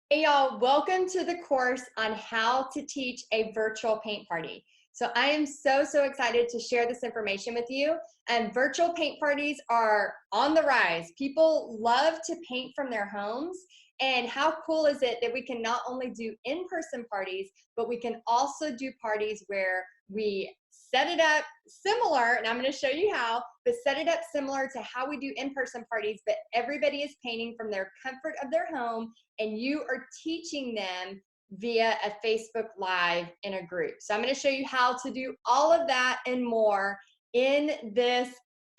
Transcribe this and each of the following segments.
Hey y'all, welcome to the course on how to teach a virtual paint party. So I am so excited to share this information with you. And virtual paint parties are on the rise. People love to paint from their homes. And how cool is it that we can not only do in-person parties, but we can also do parties where we set it up similar, and I'm going to show you how, but set it up similar to how we do in-person parties, but everybody is painting from their comfort of their home, and you are teaching them via a Facebook Live in a group. So I'm going to show you how to do all of that and more in this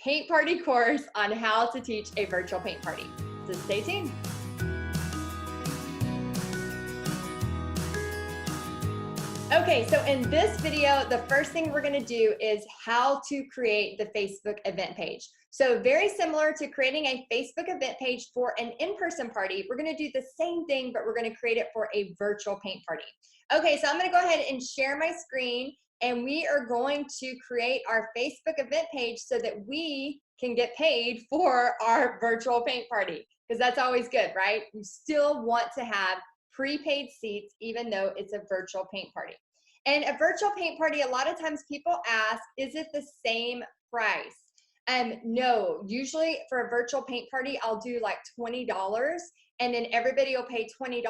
paint party course on how to teach a virtual paint party. So stay tuned. Okay, so in this video, the first thing we're going to do is how to create the Facebook event page. So very similar to creating a Facebook event page for an in-person party, we're going to do the same thing, but we're going to create it for a virtual paint party. Okay, so I'm going to go ahead and share my screen, and we are going to create our Facebook event page so that we can get paid for our virtual paint party, because that's always good, right? You still want to have prepaid seats, even though it's a virtual paint party. And a virtual paint party, a lot of times people ask, is it the same price? No, usually for a virtual paint party, I'll do like $20, and then everybody will pay $20,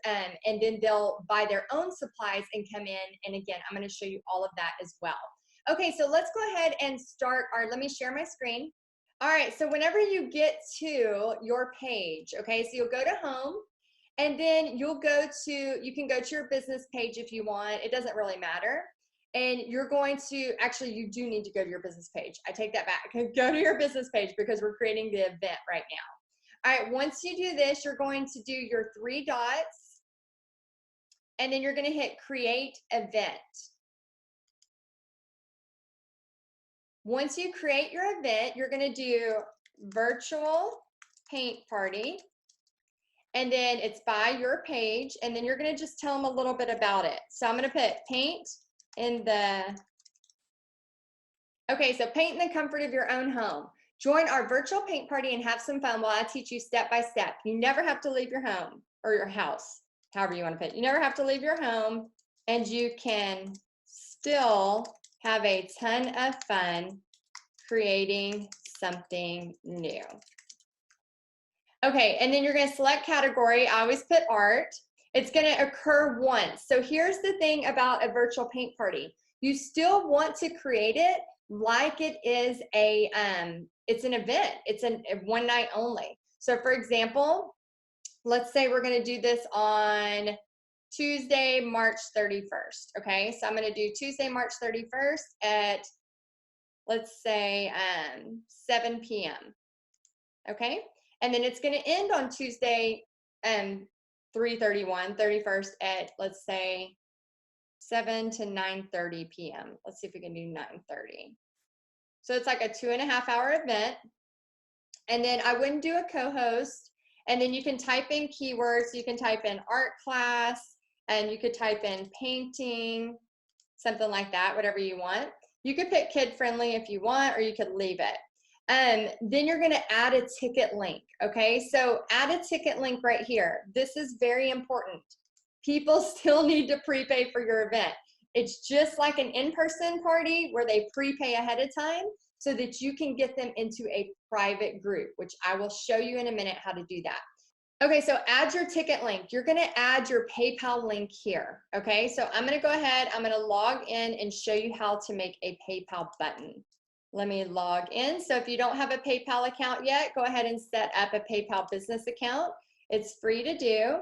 and then they'll buy their own supplies and come in. And again, I'm going to show you all of that as well. Okay, so let's go ahead and start let me share my screen. All right, so whenever you get to your page, okay, so you'll go to home, and then you can go to your business page if you want. It doesn't really matter. And you're going to, actually, you do need to go to your business page. I take that back. Go to your business page because we're creating the event right now. All right, once you do this, you're going to do your 3 dots, and then you're going to hit create event. Once you create your event, you're going to do virtual paint party. And then it's by your page, and then you're going to just tell them a little bit about it. So I'm going to put paint in the, okay, so paint in the comfort of your own home. Join our virtual paint party and have some fun while I teach you step by step. You never have to leave your home or your house, however you want to put it. You never have to leave your home, and you can still have a ton of fun creating something new. Okay, and then you're going to select category. I always put art. It's going to occur once. So here's the thing about a virtual paint party. You still want to create it like it is it's an event. It's a one night only. So for example, let's say we're going to do this on Tuesday, March 31st. Okay, so I'm going to do Tuesday, March 31st at, let's say, 7 p.m. Okay. And then it's going to end on Tuesday, 31st at, let's say, 7 to 9:30 p.m. Let's see if we can do 9:30. So it's like a 2.5-hour event. And then I wouldn't do a co-host. And then you can type in keywords. You can type in art class, and you could type in painting, something like that, whatever you want. You could pick kid-friendly if you want, or you could leave it. Then you're going to add a ticket link. Okay, so add a ticket link right here. This is very important. People still need to prepay for your event. It's just like an in-person party where they prepay ahead of time so that you can get them into a private group, which I will show you in a minute how to do that. Okay, so add your ticket link. You're going to add your PayPal link here. Okay, so I'm going to go ahead. I'm going to log in and show you how to make a PayPal button. Let me log in. So if you don't have a PayPal account yet, go ahead and set up a PayPal business account. It's free to do.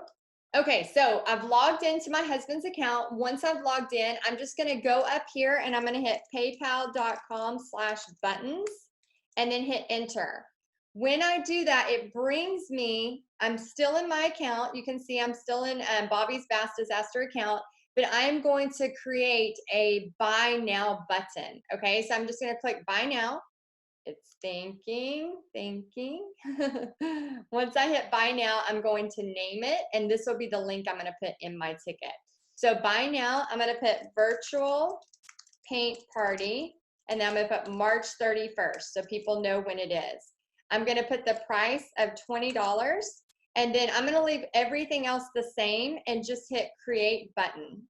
Okay, so I've logged into my husband's account. Once I've logged in, I'm just going to go up here and I'm going to hit paypal.com/buttons and then hit enter. When I do that, it brings me, I'm still in my account. You can see I'm still in Bobby's Bass Disaster account. But I'm going to create a buy now button. Okay, so I'm just going to click buy now. It's thinking. Once I hit buy now, I'm going to name it, and this will be the link I'm going to put in my ticket. So buy now, I'm going to put virtual paint party, and then I'm going to put March 31st so people know when it is. I'm going to put the price of $20, And then I'm gonna leave everything else the same and just hit create button.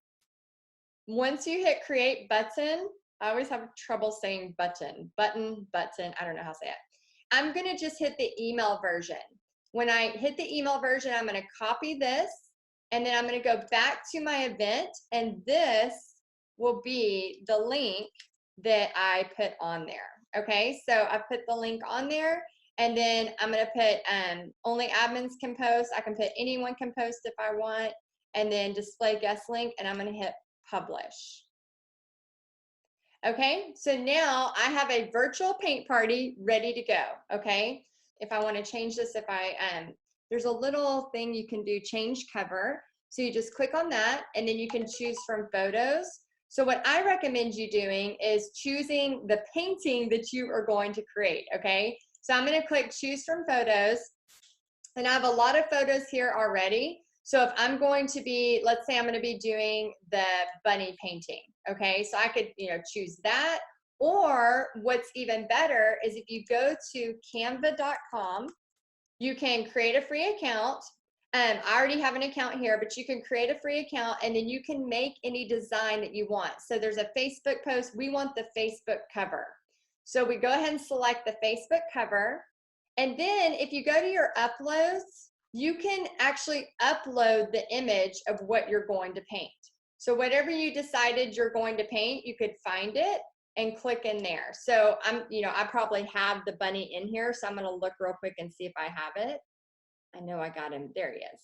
Once you hit create button, I always have trouble saying button, I don't know how to say it. I'm gonna just hit the email version. When I hit the email version, I'm gonna copy this, and then I'm gonna go back to my event, and this will be the link that I put on there, okay? So I put the link on there, and then I'm gonna put only admins can post. I can put anyone can post if I want, and then display guest link, and I'm gonna hit publish. Okay, so now I have a virtual paint party ready to go, okay? If I wanna change this, there's a little thing you can do, change cover. So you just click on that, and then you can choose from photos. So what I recommend you doing is choosing the painting that you are going to create, okay? So I'm gonna click choose from photos, and I have a lot of photos here already. So if I'm going to be, let's say I'm gonna be doing the bunny painting, okay? So I could, choose that, or what's even better is if you go to canva.com, you can create a free account. I already have an account here, but you can create a free account, and then you can make any design that you want. So there's a Facebook post. We want the Facebook cover. So we go ahead and select the Facebook cover. And then if you go to your uploads, you can actually upload the image of what you're going to paint. So whatever you decided you're going to paint, you could find it and click in there. So I probably have the bunny in here, so I'm gonna look real quick and see if I have it. I know I got him, there he is.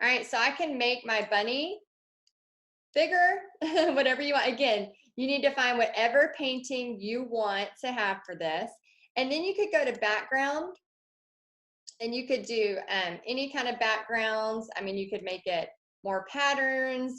All right, so I can make my bunny bigger, whatever you want. Again, you need to find whatever painting you want to have for this. And then you could go to background, and you could do any kind of backgrounds. I mean, you could make it more patterns,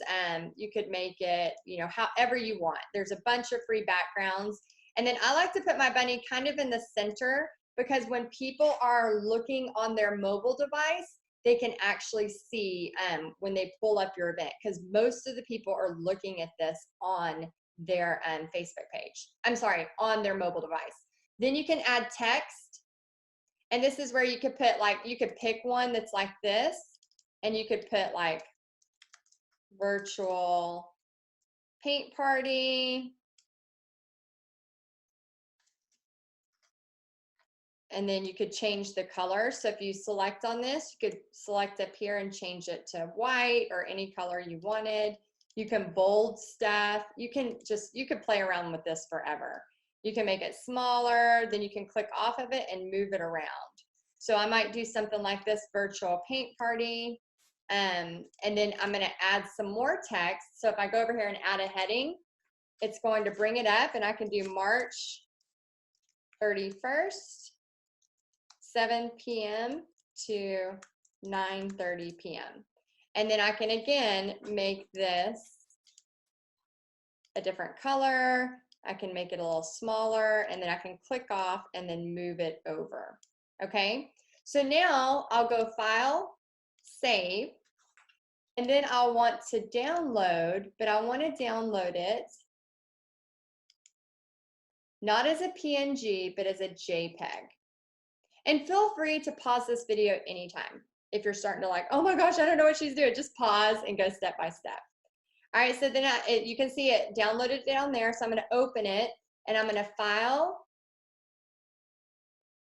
you could make it, however you want. There's a bunch of free backgrounds. And then I like to put my bunny kind of in the center, because when people are looking on their mobile device, they can actually see when they pull up your event, because most of the people are looking at this on their Facebook page. I'm sorry, on their mobile device. Then you can add text. And this is where you could put, you could pick one that's like this, and you could put virtual paint party. And then you could change the color. So if you select on this, you could select up here and change it to white or any color you wanted. You can bold stuff. You could play around with this forever. You can make it smaller, then you can click off of it and move it around. So I might do something like this, virtual paint party. And then I'm gonna add some more text. So if I go over here and add a heading, it's going to bring it up, and I can do March 31st, 7 p.m. to 9:30 p.m. And then I can again make this a different color. I can make it a little smaller, and then I can click off and then move it over. Okay, so now I'll go File, Save, and then I'll want to download, but I want to download it not as a PNG, but as a JPEG. And feel free to pause this video anytime. If you're starting to oh my gosh, I don't know what she's doing, just pause and go step by step. All right, so then you can see it downloaded down there. So I'm going to open it, and I'm going to File,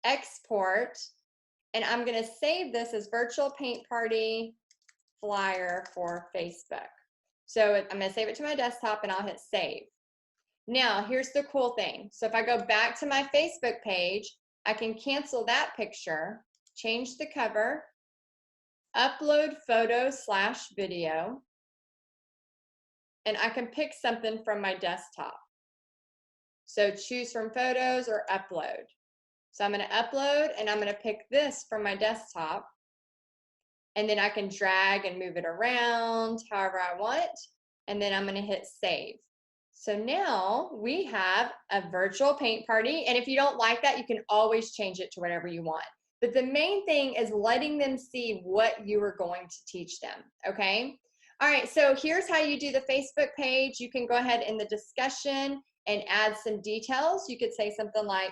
Export, and I'm going to save this as virtual paint party flyer for Facebook. So I'm going to save it to my desktop, and I'll hit save. Now, here's the cool thing. So if I go back to my Facebook page, I can cancel that picture, change the cover, upload photo/video, and I can pick something from my desktop. So choose from photos or upload. So I'm going to upload, and I'm going to pick this from my desktop, and then I can drag and move it around however I want, and then I'm going to hit save. So now we have a virtual paint party, and if you don't like that, you can always change it to whatever you want. But the main thing is letting them see what you are going to teach them, okay? All right, so here's how you do the Facebook page. You can go ahead in the discussion and add some details. You could say something like,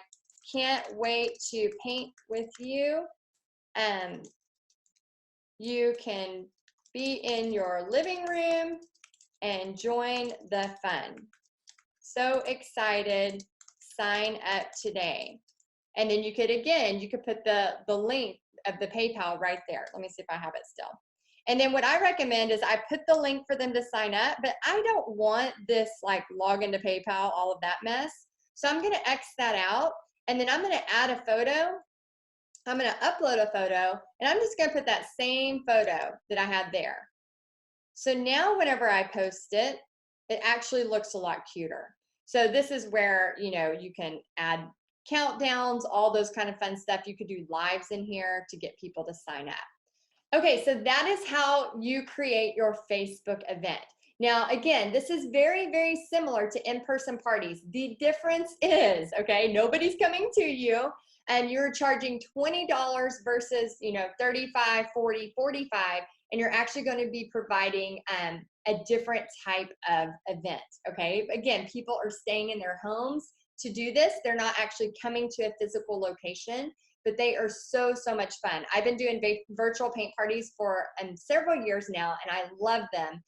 can't wait to paint with you. you can be in your living room and join the fun. So excited, sign up today. And then you could, again, you could put the link of the PayPal right there. Let me see if I have it still. And then what I recommend is I put the link for them to sign up, but I don't want this like log into PayPal, all of that mess. So I'm gonna X that out, and then I'm gonna add a photo. I'm gonna upload a photo, and I'm just gonna put that same photo that I had there. So now whenever I post it, it actually looks a lot cuter. So this is where, you know, you can add countdowns, all those kind of fun stuff. You could do lives in here to get people to sign up. Okay, so that is how you create your Facebook event. Now, again, this is very, very similar to in-person parties. The difference is, okay, nobody's coming to you and you're charging $20 versus, you know, 35, 40, 45, and you're actually going to be providing a different type of event, okay? Again, people are staying in their homes to do this. They're not actually coming to a physical location, but they are so, so much fun. I've been doing virtual paint parties for several years now, and I love them.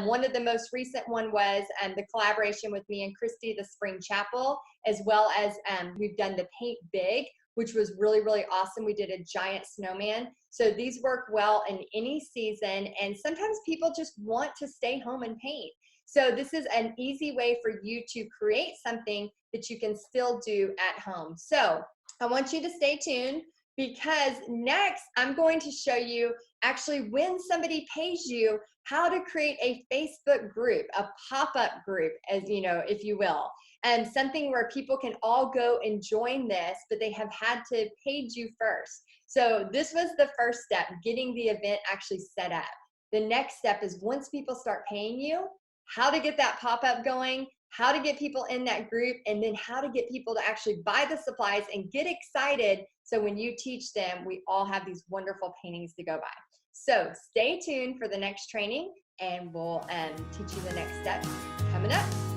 One of the most recent one was the collaboration with me and Christy, the Spring Chapel, as well as we've done the Paint Big, which was really, really awesome. We did a giant snowman. So these work well in any season, and sometimes people just want to stay home and paint. So this is an easy way for you to create something that you can still do at home. So I want you to stay tuned, because next I'm going to show you actually when somebody pays you how to create a Facebook group, a pop-up group, as you know, if you will, and something where people can all go and join this, but they have had to pay you first. So this was the first step, getting the event actually set up. The next step is once people start paying you, how to get that pop-up going, how to get people in that group, and then how to get people to actually buy the supplies and get excited. So when you teach them, we all have these wonderful paintings to go by. So stay tuned for the next training, and we'll teach you the next steps coming up.